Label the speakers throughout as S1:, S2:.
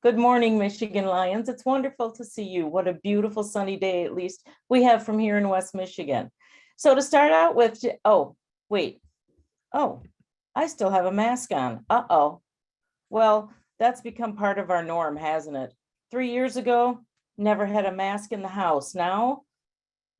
S1: Good morning, Michigan Lions. It's wonderful to see you. What a beautiful sunny day, at least we have from here in West Michigan. So to start out with, wait. Oh, I still have a mask on. Uh-oh. Well, that's become part of our norm, hasn't it? 3 years ago, never had a mask in the house. Now,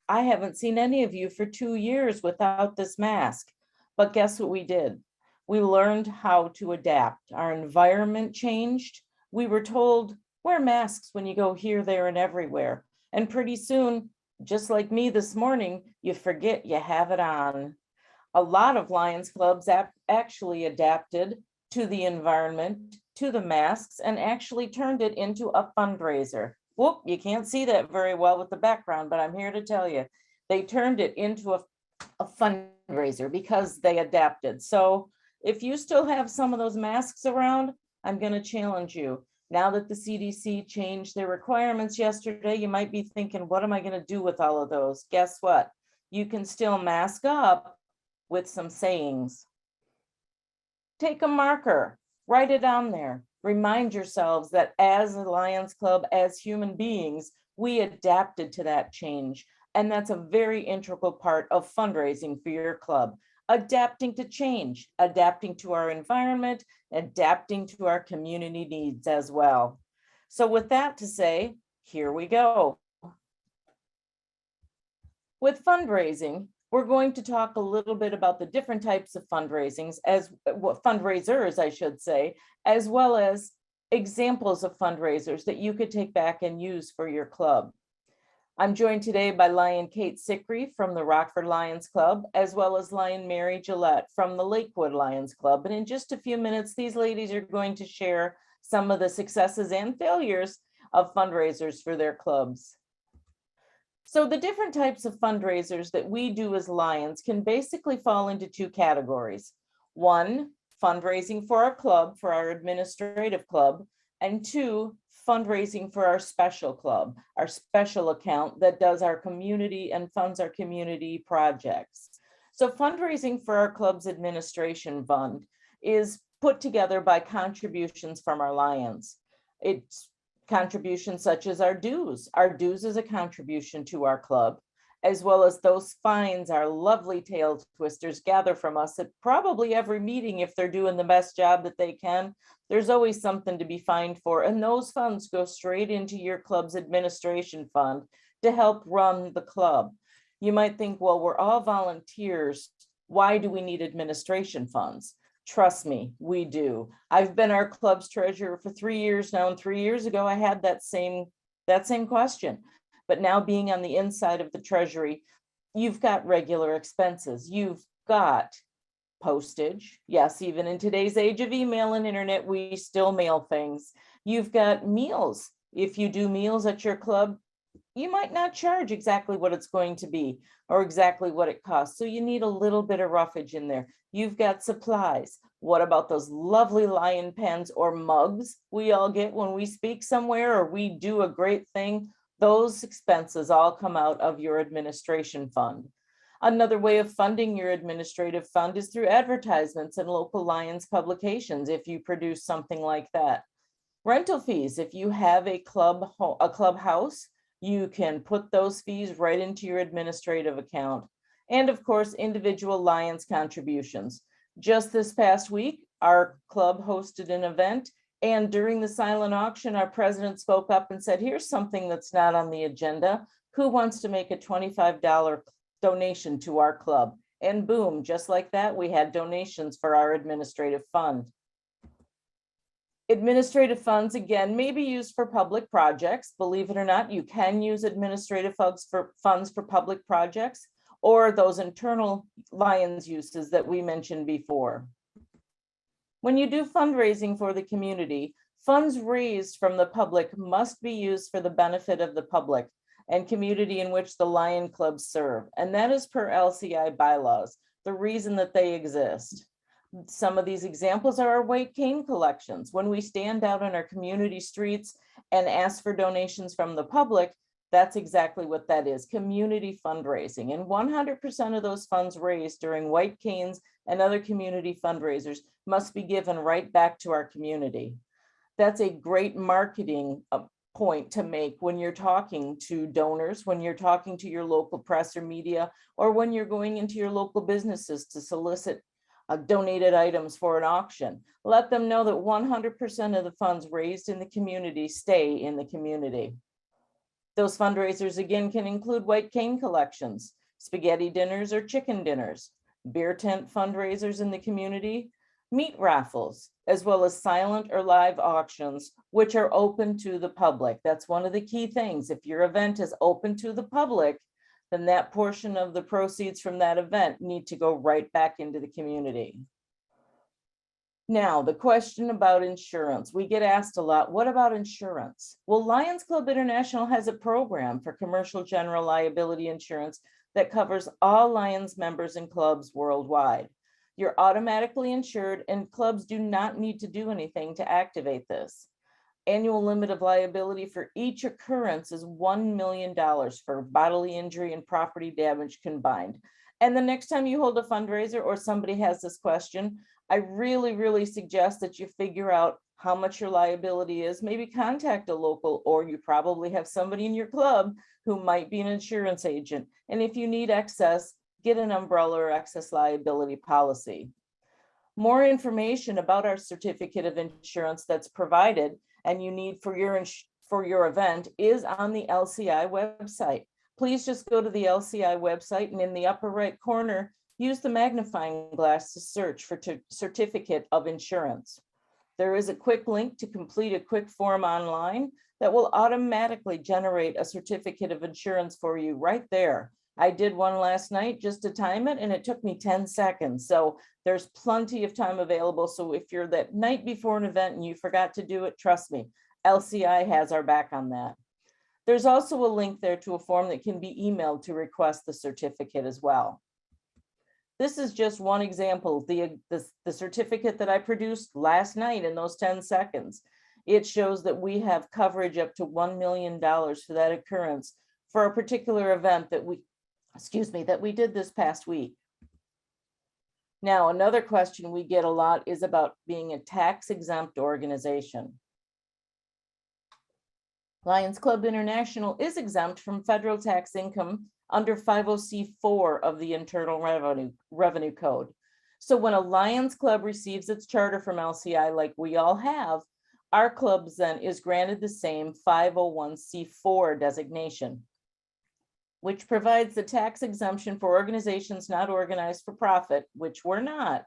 S1: I haven't seen any of you for 2 years without this mask. But guess what we did? We learned how to adapt. Our environment changed. We were told, wear masks when you go here, there, and everywhere. And pretty soon, just like me this morning, you forget you have it on. A lot of Lions clubs actually adapted to the environment, to the masks, and actually turned it into a fundraiser. Whoop, you can't see that very well with the background, but I'm here to tell you, they turned it into a fundraiser because they adapted. So if you still have some of those masks around, I'm going to challenge you. Now that the CDC changed their requirements yesterday, you might be thinking, what am I going to do with all of those? Guess what? You can still mask up with some sayings. Take a marker, write it on there. Remind yourselves that as a Lions Club, as human beings, we adapted to that change. And that's a very integral part of fundraising for your club. Adapting to change, adapting to our environment, adapting to our community needs as well. So with that to say, here we go. With fundraising, we're going to talk a little bit about the different types of fundraisers, I should say, as well as examples of fundraisers that you could take back and use for your club. I'm joined today by Lion Kate Sickrey from the Rockford Lions Club, as well as Lion Mary Gillette from the Lakewood Lions Club. And in just a few minutes, these ladies are going to share some of the successes and failures of fundraisers for their clubs. So the different types of fundraisers that we do as Lions can basically fall into two categories. One, fundraising for our club, for our administrative club, and two, fundraising for our special club, our special account that does our community and funds our community projects. So fundraising for our club's administration fund is put together by contributions from our Lions. It's contributions such as our dues. Our dues is a contribution to our club, as well as those fines our lovely tail twisters gather from us at probably every meeting. If they're doing the best job that they can, there's always something to be fined for. And those funds go straight into your club's administration fund to help run the club. You might think, well, we're all volunteers. Why do we need administration funds? Trust me, we do. I've been our club's treasurer for 3 years now, and 3 years ago I had that same question. But now being on the inside of the treasury, you've got regular expenses. You've got postage. Yes, even in today's age of email and internet, we still mail things. You've got meals. If you do meals at your club, you might not charge exactly what it's going to be or exactly what it costs. So you need a little bit of roughage in there. You've got supplies. What about those lovely lion pens or mugs we all get when we speak somewhere or we do a great thing? Those expenses all come out of your administration fund. Another way of funding your administrative fund is through advertisements in local Lions publications, if you produce something like that. Rental fees, if you have a clubhouse, you can put those fees right into your administrative account. And of course, individual Lions contributions. Just this past week, our club hosted an event, and during the silent auction, our president spoke up and said, here's something that's not on the agenda. Who wants to make a $25 donation to our club? And boom, just like that, we had donations for our administrative fund. Administrative funds, again, may be used for public projects. Believe it or not, you can use administrative funds for public projects or those internal Lions uses that we mentioned before. When you do fundraising for the community, funds raised from the public must be used for the benefit of the public and community in which the Lion clubs serve. And that is per LCI bylaws, the reason that they exist. Some of these examples are our white cane collections. When we stand out on our community streets and ask for donations from the public, that's exactly what that is, community fundraising. And 100% of those funds raised during white canes and other community fundraisers must be given right back to our community. That's a great marketing point to make when you're talking to donors, when you're talking to your local press or media, or when you're going into your local businesses to solicit donated items for an auction. Let them know that 100% of the funds raised in the community stay in the community. Those fundraisers again can include white cane collections, spaghetti dinners or chicken dinners, beer tent fundraisers in the community, meat raffles, as well as silent or live auctions, which are open to the public. That's one of the key things. If your event is open to the public, then that portion of the proceeds from that event need to go right back into the community. Now, the question about insurance. We get asked a lot, what about insurance? Well, Lions Club International has a program for commercial general liability insurance that covers all Lions members and clubs worldwide. You're automatically insured and clubs do not need to do anything to activate this. Annual limit of liability for each occurrence is $1 million for bodily injury and property damage combined. And the next time you hold a fundraiser or somebody has this question, I really suggest that you figure out how much your liability is. Maybe contact a local, or you probably have somebody in your club who might be an insurance agent. And if you need excess, get an umbrella or excess liability policy. More information about our certificate of insurance that's provided and you need for your event is on the LCI website. Please just go to the LCI website and in the upper right corner, use the magnifying glass to search for certificate of insurance. There is a quick link to complete a quick form online that will automatically generate a certificate of insurance for you right there. I did one last night just to time it, and it took me 10 seconds. So there's plenty of time available. So if you're that night before an event and you forgot to do it, trust me, LCI has our back on that. There's also a link there to a form that can be emailed to request the certificate as well. This is just one example, the certificate that I produced last night in those 10 seconds. It shows that we have coverage up to $1 million for that occurrence for a particular event that we did this past week. Now, another question we get a lot is about being a tax exempt organization. Lions Club International is exempt from federal tax income under 50C4 of the Internal Revenue Code. So when a Lions Club receives its charter from LCI, like we all have, our clubs then is granted the same 501C4 designation, which provides the tax exemption for organizations not organized for profit, which we're not,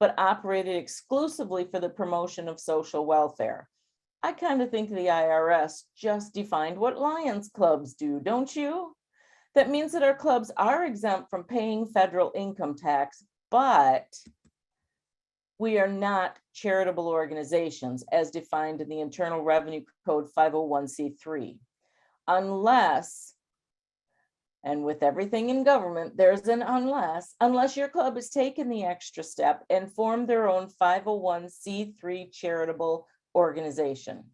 S1: but operated exclusively for the promotion of social welfare. I kind of think the IRS just defined what Lions clubs do, don't you? That means that our clubs are exempt from paying federal income tax, but we are not charitable organizations as defined in the Internal Revenue Code 501c3, unless, and with everything in government, there's an unless your club has taken the extra step and formed their own 501c3 charitable organization.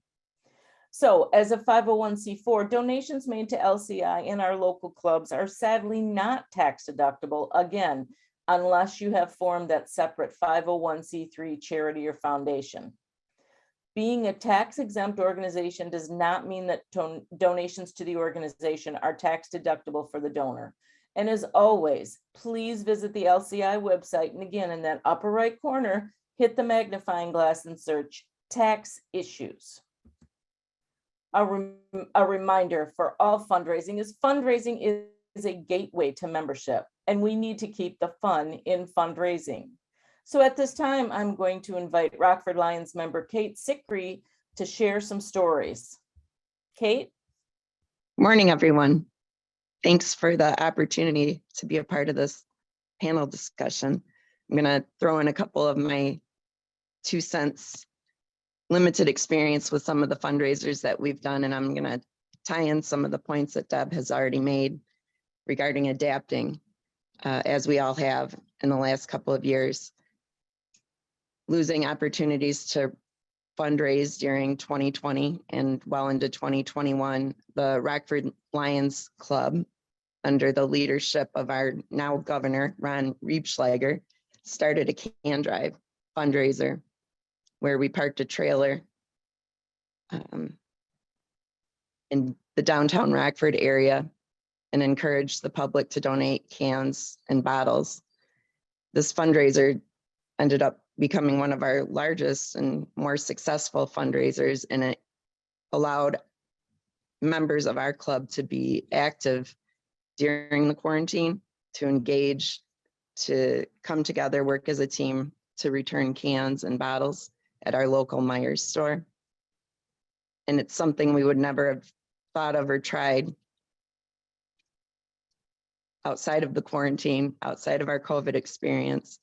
S1: So as a 501c4, donations made to LCI in our local clubs are sadly not tax deductible, again, unless you have formed that separate 501c3 charity or foundation. Being a tax exempt organization does not mean that donations to the organization are tax deductible for the donor. And as always, please visit the LCI website. And again, in that upper right corner, hit the magnifying glass and search tax issues. A reminder for all fundraising is a gateway to membership, and we need to keep the fun in fundraising. So at this time, I'm going to invite Rockford Lions member Kate Sickrey to share some stories. Kate?
S2: Morning, everyone. Thanks for the opportunity to be a part of this panel discussion. I'm going to throw in a couple of my 2 cents limited experience with some of the fundraisers that we've done, and I'm going to tie in some of the points that Deb has already made regarding adapting, as we all have in the last couple of years. Losing opportunities to fundraise during 2020 and well into 2021, the Rockford Lions Club, under the leadership of our now governor, Ron Riebschlager, started a can drive fundraiser where we parked a trailer in the downtown Rockford area and encouraged the public to donate cans and bottles. This fundraiser ended up becoming one of our largest and more successful fundraisers, and it allowed members of our club to be active during the quarantine, to engage, to come together, work as a team to return cans and bottles at our local Myers store. And it's something we would never have thought of or tried outside of the quarantine, outside of our COVID experience.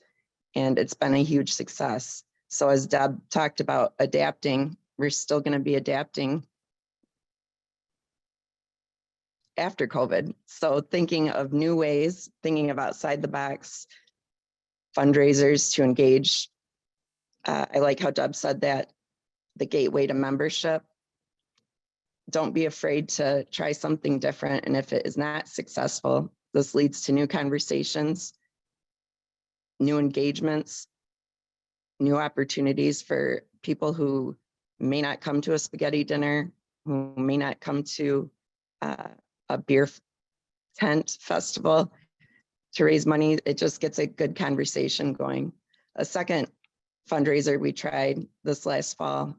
S2: And it's been a huge success. So as Deb talked about adapting, we're still going to be adapting after COVID. So thinking of new ways, thinking of outside the box fundraisers to engage. I like how Deb said that, the gateway to membership. Don't be afraid to try something different. And if it is not successful, this leads to new conversations, new engagements, new opportunities for people who may not come to a spaghetti dinner, who may not come to a beer tent festival to raise money. It just gets a good conversation going. A second fundraiser we tried this last fall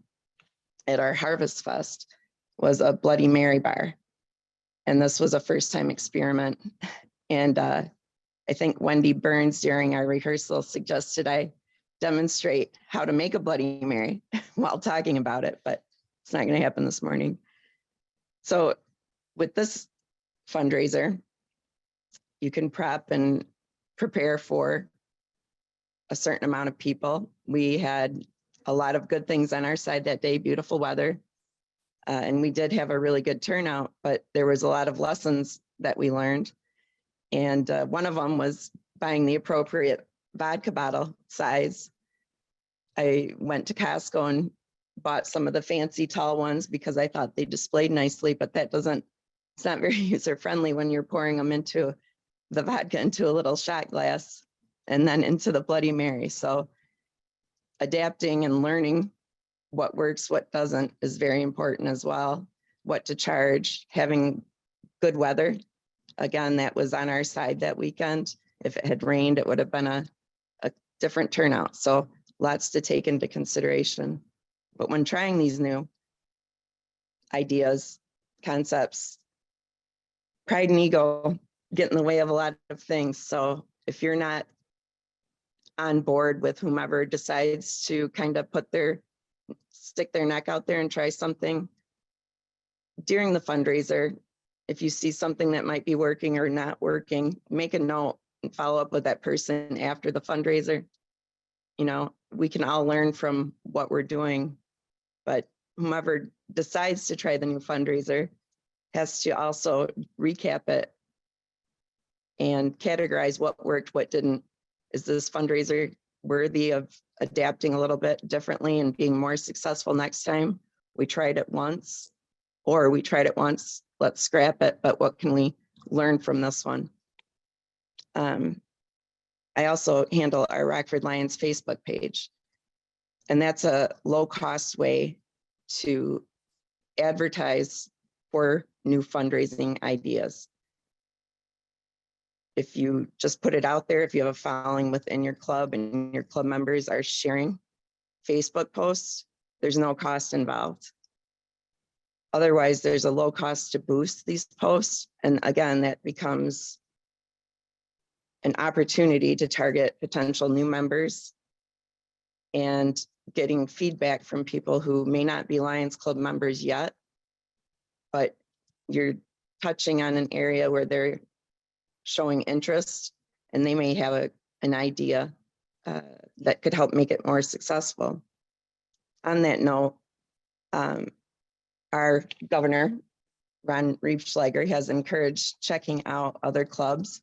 S2: at our Harvest Fest was a Bloody Mary bar. And this was a first time experiment. And I think Wendy Burns during our rehearsal suggested I demonstrate how to make a Bloody Mary while talking about it, but it's not going to happen this morning. So with this fundraiser, you can prep and prepare for a certain amount of people. We had a lot of good things on our side that day, beautiful weather. And we did have a really good turnout, but there was a lot of lessons that we learned. And one of them was buying the appropriate vodka bottle size. I went to Costco and bought some of the fancy tall ones because I thought they displayed nicely, but it's not very user friendly when you're pouring them into the vodka into a little shot glass and then into the Bloody Mary. So adapting and learning what works, what doesn't is very important as well. What to charge, having good weather. Again, that was on our side that weekend. If it had rained, it would have been a different turnout. So lots to take into consideration. But when trying these new ideas, concepts, pride and ego get in the way of a lot of things. So if you're not on board with whomever decides to kind of stick their neck out there and try something during the fundraiser, if you see something that might be working or not working, make a note and follow up with that person after the fundraiser. You know, we can all learn from what we're doing, but whomever decides to try the new fundraiser has to also recap it and categorize what worked, what didn't. Is this fundraiser worthy of adapting a little bit differently and being more successful next time? We tried it once, or we tried it once, let's scrap it, but what can we learn from this one? I also handle our Rockford Lions Facebook page, and that's a low-cost way to advertise for new fundraising ideas. If you just put it out there, if you have a following within your club and your club members are sharing Facebook posts, there's no cost involved. Otherwise, there's a low cost to boost these posts. And again, that becomes an opportunity to target potential new members and getting feedback from people who may not be Lions Club members yet, but you're touching on an area where they're showing interest and they may have an idea that could help make it more successful. On that note, our governor, Ron Riefschlager, has encouraged checking out other clubs.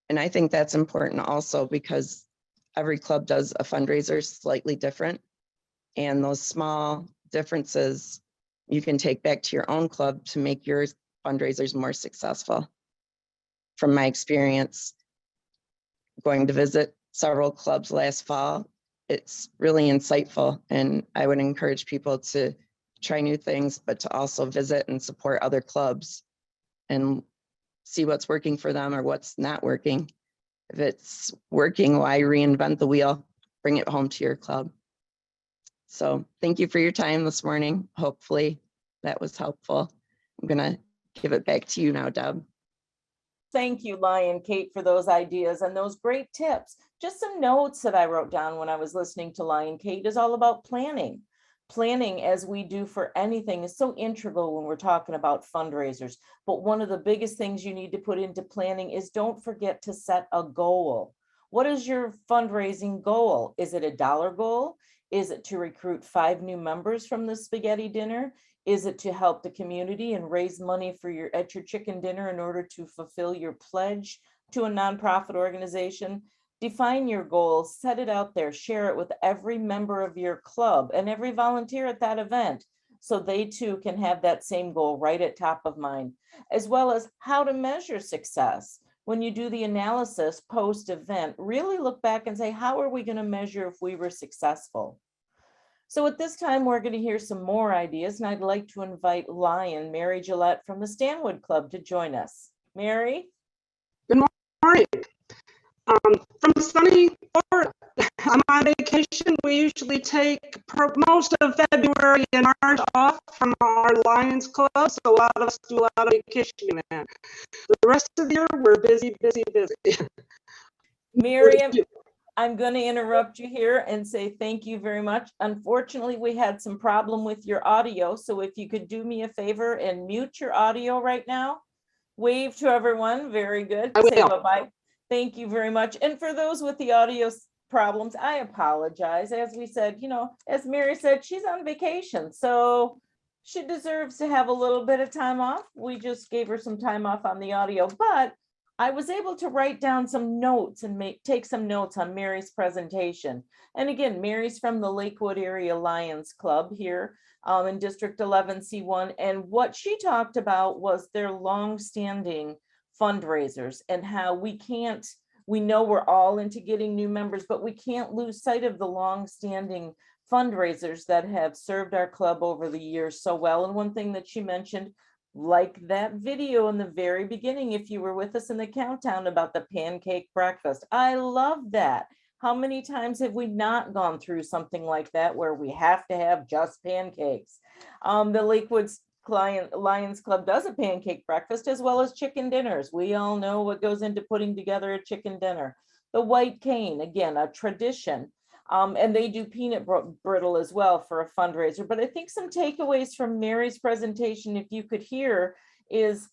S2: And I think that's important also because every club does a fundraiser slightly different. And those small differences you can take back to your own club to make your fundraisers more successful. From my experience going to visit several clubs last fall, it's really insightful. And I would encourage people to try new things, but to also visit and support other clubs and see what's working for them or what's not working. If it's working, why reinvent the wheel? Bring it home to your club. So thank you for your time this morning. Hopefully that was helpful. I'm gonna give it back to you now, Deb.
S1: Thank you, Lion Kate, for those ideas and those great tips. Just some notes that I wrote down when I was listening to Lion Kate is all about planning. Planning, as we do for anything, is so integral when we're talking about fundraisers. But one of the biggest things you need to put into planning is don't forget to set a goal. What is your fundraising goal? Is it a dollar goal? Is it to recruit 5 new members from the spaghetti dinner? Is it to help the community and raise money for your chicken dinner in order to fulfill your pledge to a nonprofit organization? Define your goals, set it out there, share it with every member of your club and every volunteer at that event, so they too can have that same goal right at top of mind, as well as how to measure success. When you do the analysis post-event, really look back and say, how are we going to measure if we were successful? So at this time, we're going to hear some more ideas, and I'd like to invite Mary Gillette from the Stanwood Club to join us. Mary?
S3: Good morning. From sunny Florida. I'm on vacation. We usually take most of February and March off from our Lions Club, so a lot of us do a lot of vacationing. The rest of the year, we're busy.
S1: Mary, I'm going to interrupt you here and say thank you very much. Unfortunately, we had some problem with your audio, so if you could do me a favor and mute your audio right now. Wave to everyone. Very good.
S3: I will.
S1: Say bye-bye. Thank you very much. And for those with the audio problems, I apologize. As we said, as Mary said, she's on vacation, so she deserves to have a little bit of time off. We just gave her some time off on the audio, but I was able to write down some notes and take some notes on Mary's presentation. And again, Mary's from the Lakewood Area Lions Club here in District 11C1. And what she talked about was their long-standing fundraisers and how we know we're all into getting new members, but we can't lose sight of the long-standing fundraisers that have served our club over the years so well. And one thing that she mentioned, like that video in the very beginning, if you were with us in the countdown, about the pancake breakfast. I love that. How many times have we not gone through something like that where we have to have just pancakes? The Lakewood Lions Club does a pancake breakfast as well as chicken dinners. We all know what goes into putting together a chicken dinner. The white cane, again, a tradition. And they do peanut brittle as well for a fundraiser. But I think some takeaways from Mary's presentation, if you could hear, is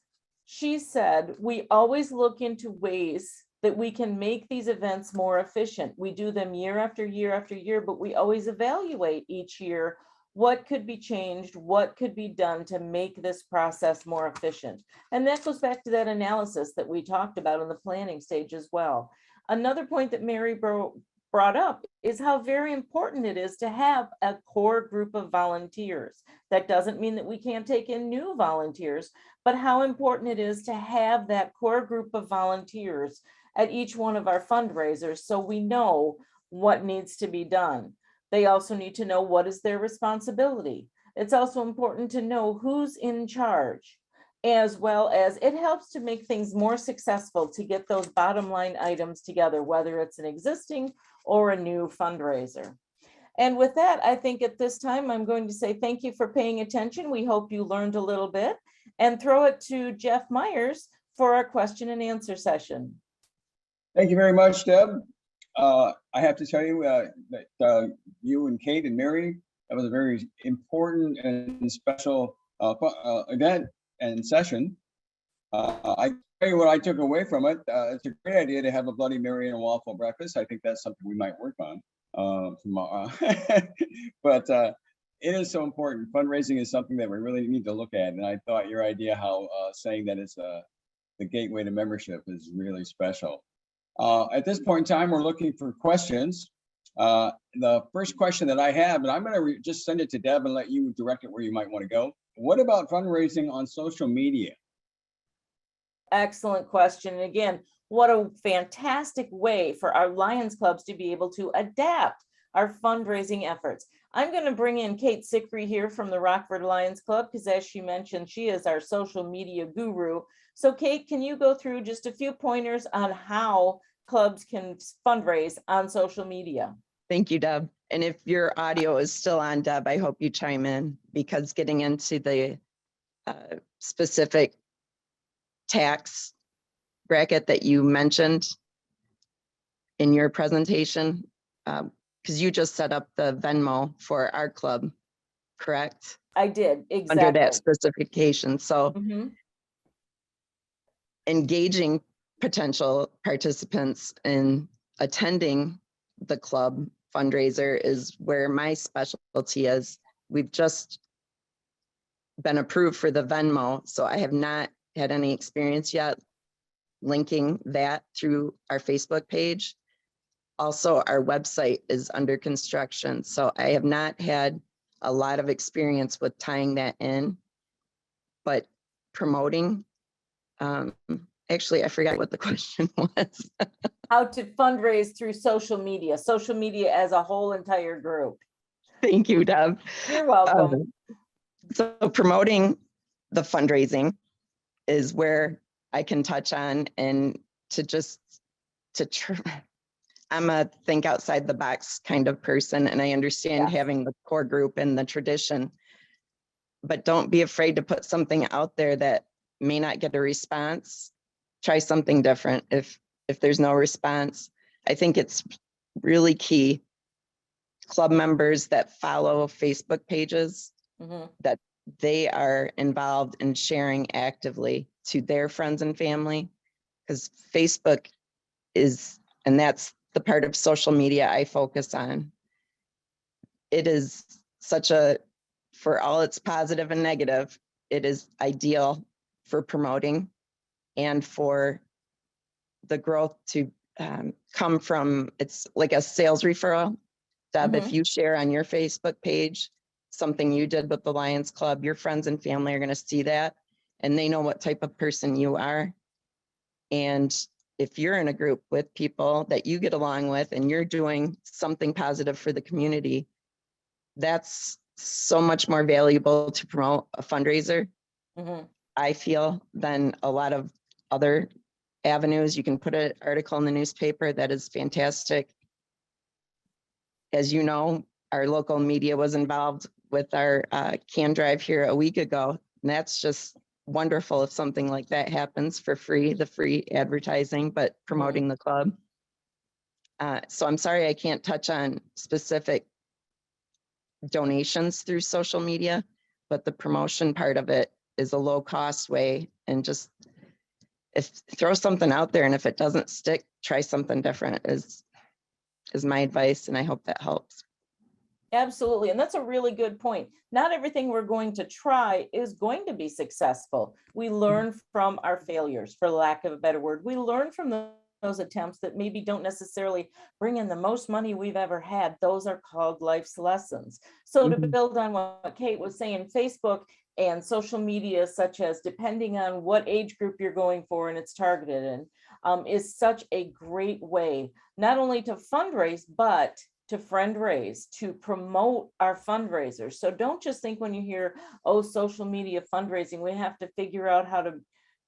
S1: she said, we always look into ways that we can make these events more efficient. We do them year after year after year, but we always evaluate each year what could be changed, what could be done to make this process more efficient. And that goes back to that analysis that we talked about in the planning stage as well. Another point that Mary brought up is how very important it is to have a core group of volunteers. That doesn't mean that we can't take in new volunteers, but how important it is to have that core group of volunteers at each one of our fundraisers so we know what needs to be done. They also need to know what is their responsibility. It's also important to know who's in charge, as well as it helps to make things more successful to get those bottom line items together, whether it's an existing or a new fundraiser. And with that, I think at this time, I'm going to say thank you for paying attention. We hope you learned a little bit, and throw it to Jeff Myers for our question and answer session.
S4: Thank you very much, Deb. I have to tell you that you and Kate and Mary, that was a very important and special event and session. I tell you what I took away from it. It's a great idea to have a Bloody Mary and a waffle breakfast. I think that's something we might work on tomorrow. But it is so important. Fundraising is something that we really need to look at. And I thought your idea how saying that it's the gateway to membership is really special. At this point in time, we're looking for questions. The first question that I have, and I'm going to just send it to Deb and let you direct it where you might want to go. What about fundraising on social media?
S1: Excellent question. And again, what a fantastic way for our Lions clubs to be able to adapt our fundraising efforts. I'm going to bring in Kate Sickrey here from the Rockford Lions Club, because as she mentioned, she is our social media guru. So Kate, can you go through just a few pointers on how clubs can fundraise on social media?
S2: Thank you, Deb. And if your audio is still on, Deb, I hope you chime in, because getting into the specific tax bracket that you mentioned in your presentation, because you just set up the Venmo for our club, correct?
S1: I did, exactly.
S2: Under that specification. So
S1: Mhm.
S2: engaging potential participants in attending the club fundraiser is where my specialty is. We've just been approved for the Venmo, so I have not had any experience yet linking that through our Facebook page. Also, our website is under construction, so I have not had a lot of experience with tying that in, but promoting. Actually, I forgot what the question was.
S1: How to fundraise through social media as a whole entire group.
S2: Thank you, Deb.
S1: You're welcome.
S2: So promoting the fundraising is where I can touch on, and I'm a think outside the box kind of person, and I understand
S1: Yes.
S2: having the core group and the tradition, but don't be afraid to put something out there that may not get a response. Try something different. If there's no response, I think it's really key. Club members that follow Facebook pages,
S1: Mhm.
S2: that they are involved in sharing actively to their friends and family, because Facebook is, and that's the part of social media I focus on. It is such a, for all its positive and negative, it is ideal for promoting and for the growth to come from. It's like a sales referral. Deb, if you share on your Facebook page something you did with the Lions Club, your friends and family are going to see that, and they know what type of person you are. And if you're in a group with people that you get along with and you're doing something positive for the community, that's so much more valuable to promote a fundraiser, I feel, than a lot of other avenues. You can put an article in the newspaper. That is fantastic. As you know, our local media was involved with our can drive here a week ago. And that's just wonderful if something like that happens for free, the free advertising, but promoting the club. So I'm sorry I can't touch on specific donations through social media, but the promotion part of it is a low cost way. And just throw something out there, and if it doesn't stick, try something different is my advice, and I hope that helps.
S1: Absolutely. And that's a really good point. Not everything we're going to try is going to be successful. We learn from our failures, for lack of a better word. We learn from those attempts that maybe don't necessarily bring in the most money we've ever had. Those are called life's lessons. So to build on what Kate was saying, Facebook and social media, such as, depending on what age group you're going for and it's targeted in, is such a great way, not only to fundraise, but to friend raise, to promote our fundraisers. So don't just think when you hear, oh, social media fundraising, we have to figure out how to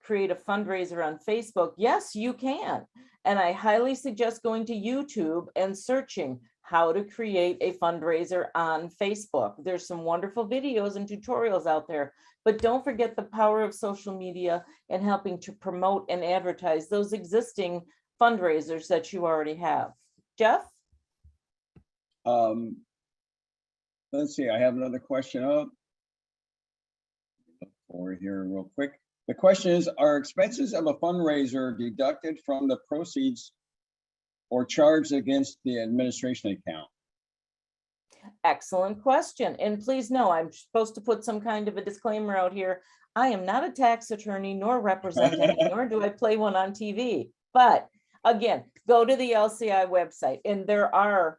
S1: create a fundraiser on Facebook. Yes, you can. And I highly suggest going to YouTube and searching how to create a fundraiser on Facebook. There's some wonderful videos and tutorials out there, but don't forget the power of social media and helping to promote and advertise those existing fundraisers that you already have. Jeff?
S4: Let's see, I have another question up. Look forward here real quick. The question is, are expenses of a fundraiser deducted from the proceeds or charged against the administration account?
S1: Excellent question. And please know, I'm supposed to put some kind of a disclaimer out here. I am not a tax attorney nor represent any, nor do I play one on TV. But again, go to the LCI website, and there are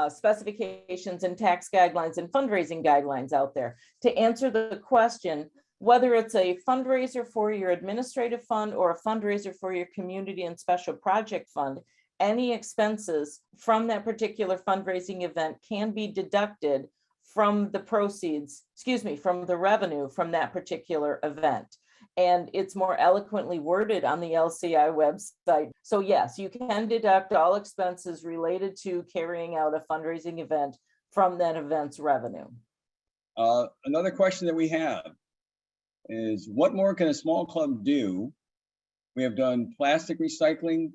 S1: specifications and tax guidelines and fundraising guidelines out there to answer the question, whether it's a fundraiser for your administrative fund or a fundraiser for your community and special project fund. Any expenses from that particular fundraising event can be deducted from the proceeds, from the revenue from that particular event. And it's more eloquently worded on the LCI website. So yes, you can deduct all expenses related to carrying out a fundraising event from that event's revenue.
S4: Another question that we have is, what more can a small club do? We have done plastic recycling,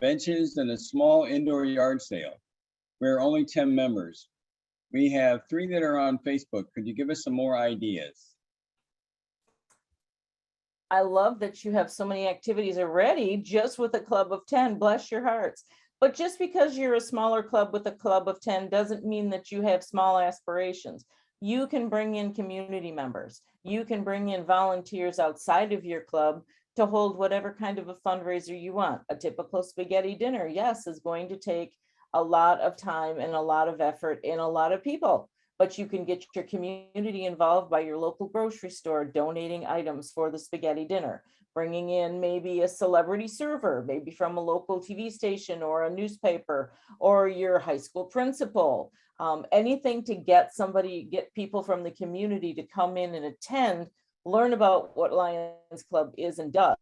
S4: benches, and a small indoor yard sale. We're only 10 members. We have 3 that are on Facebook. Could you give us some more ideas?
S1: I love that you have so many activities already just with a club of 10, bless your hearts. But just because you're a smaller club with a club of 10 doesn't mean that you have small aspirations. You can bring in community members. You can bring in volunteers outside of your club to hold whatever kind of a fundraiser you want. A typical spaghetti dinner, yes, is going to take a lot of time and a lot of effort and a lot of people. But you can get your community involved by your local grocery store, donating items for the spaghetti dinner, bringing in maybe a celebrity server, maybe from a local TV station or a newspaper, or your high school principal, anything to get people from the community to come in and attend, learn about what Lions Club is and does.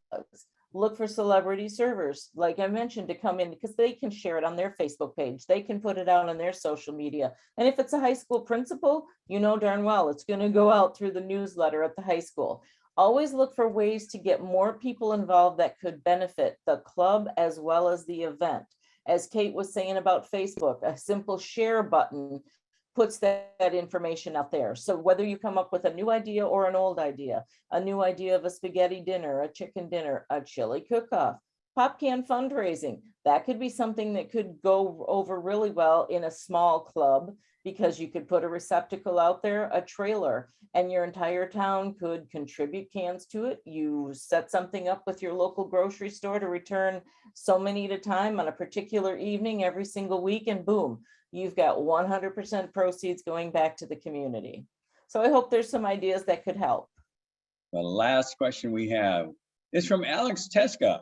S1: Look for celebrity servers, like I mentioned, to come in because they can share it on their Facebook page. They can put it out on their social media. And if it's a high school principal, you know darn well it's going to go out through the newsletter at the high school. Always look for ways to get more people involved that could benefit the club as well as the event. As Kate was saying about Facebook, a simple share button puts that information out there. So whether you come up with a new idea or an old idea, a new idea of a spaghetti dinner, a chicken dinner, a chili cook-off, pop can fundraising, that could be something that could go over really well in a small club, because you could put a receptacle out there, a trailer, and your entire town could contribute cans to it. You set something up with your local grocery store to return so many at a time on a particular evening every single week, and boom, you've got 100% proceeds going back to the community. So I hope there's some ideas that could help.
S4: The last question we have is from Alex Teska.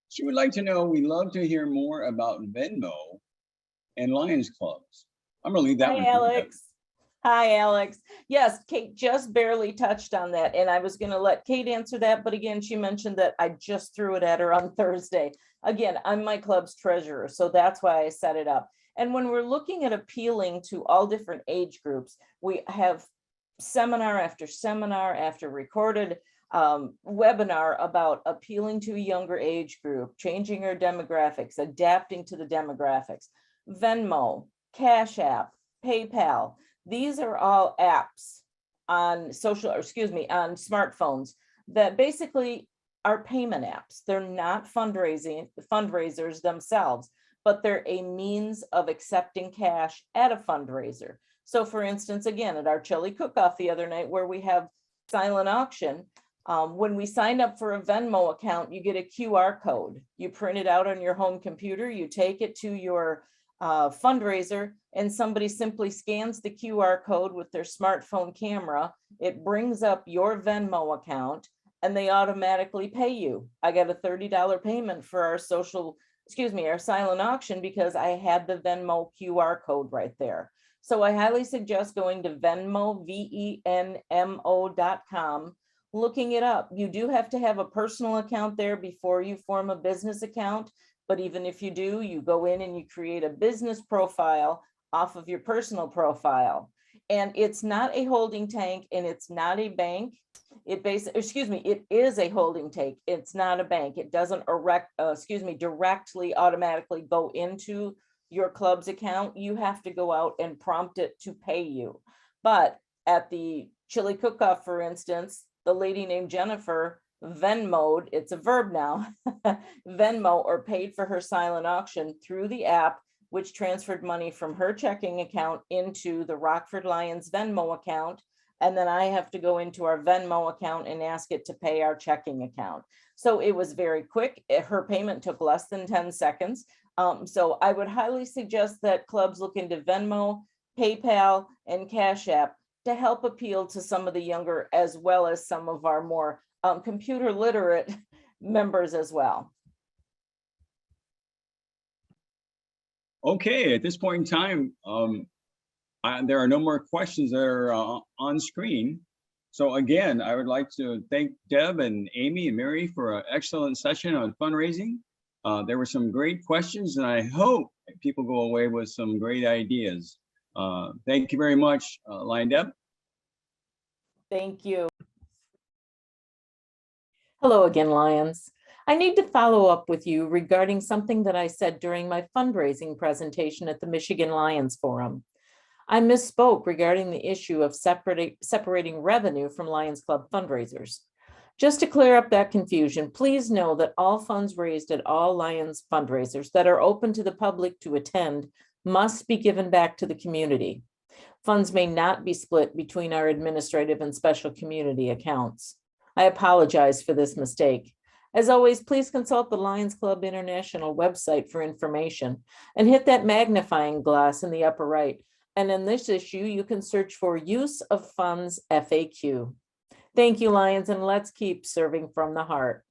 S4: She would like to know, we love to hear more about Venmo and Lions clubs. I'm gonna leave that one.
S1: Hi, Alex. Hi, Alex. Yes, Kate just barely touched on that, and I was gonna let Kate answer that, but again, she mentioned that I just threw it at her on Thursday. Again, I'm my club's treasurer, so that's why I set it up. And when we're looking at appealing to all different age groups, we have seminar after recorded webinar about appealing to a younger age group, changing our demographics, adapting to the demographics. Venmo, Cash App, PayPal, these are all apps on on smartphones that basically are payment apps. They're not fundraisers themselves, but they're a means of accepting cash at a fundraiser. So for instance, again, at our chili cook-off the other night, where we have silent auction, when we signed up for a Venmo account, you get a QR code. You print it out on your home computer, you take it to your fundraiser, and somebody simply scans the QR code with their smartphone camera. It brings up your Venmo account and they automatically pay you. I got a $30 payment for our our silent auction because I had the Venmo QR code right there. So I highly suggest going to Venmo, VENMO.com, looking it up. You do have to have a personal account there before you form a business account. But even if you do, you go in and you create a business profile off of your personal profile. And it's not a holding tank and it's not a bank. It is a holding tank. It's not a bank. It doesn't directly automatically go into your club's account. You have to go out and prompt it to pay you. But at the chili cook-off, for instance, the lady named Jennifer Venmo'd, it's a verb now, Venmo, or paid for her silent auction through the app, which transferred money from her checking account into the Rockford Lions Venmo account. And then I have to go into our Venmo account and ask it to pay our checking account. So it was very quick. Her payment took less than 10 seconds. So I would highly suggest that clubs look into Venmo, PayPal, and Cash App to help appeal to some of the younger, as well as some of our more computer literate members as well.
S4: Okay, at this point in time, there are no more questions that are on screen. So again, I would like to thank Deb and Amy and Mary for an excellent session on fundraising. There were some great questions, and I hope people go away with some great ideas. Thank you very much, Lion Deb.
S1: Thank you. Hello again, Lions. I need to follow up with you regarding something that I said during my fundraising presentation at the Michigan Lions Forum. I misspoke regarding the issue of separating revenue from Lions Club fundraisers. Just to clear up that confusion, please know that all funds raised at all Lions fundraisers that are open to the public to attend must be given back to the community. Funds may not be split between our administrative and special community accounts. I apologize for this mistake. As always, please consult the Lions Club International website for information and hit that magnifying glass in the upper right. And in this issue, you can search for Use of Funds FAQ. Thank you, Lions, and let's keep serving from the heart.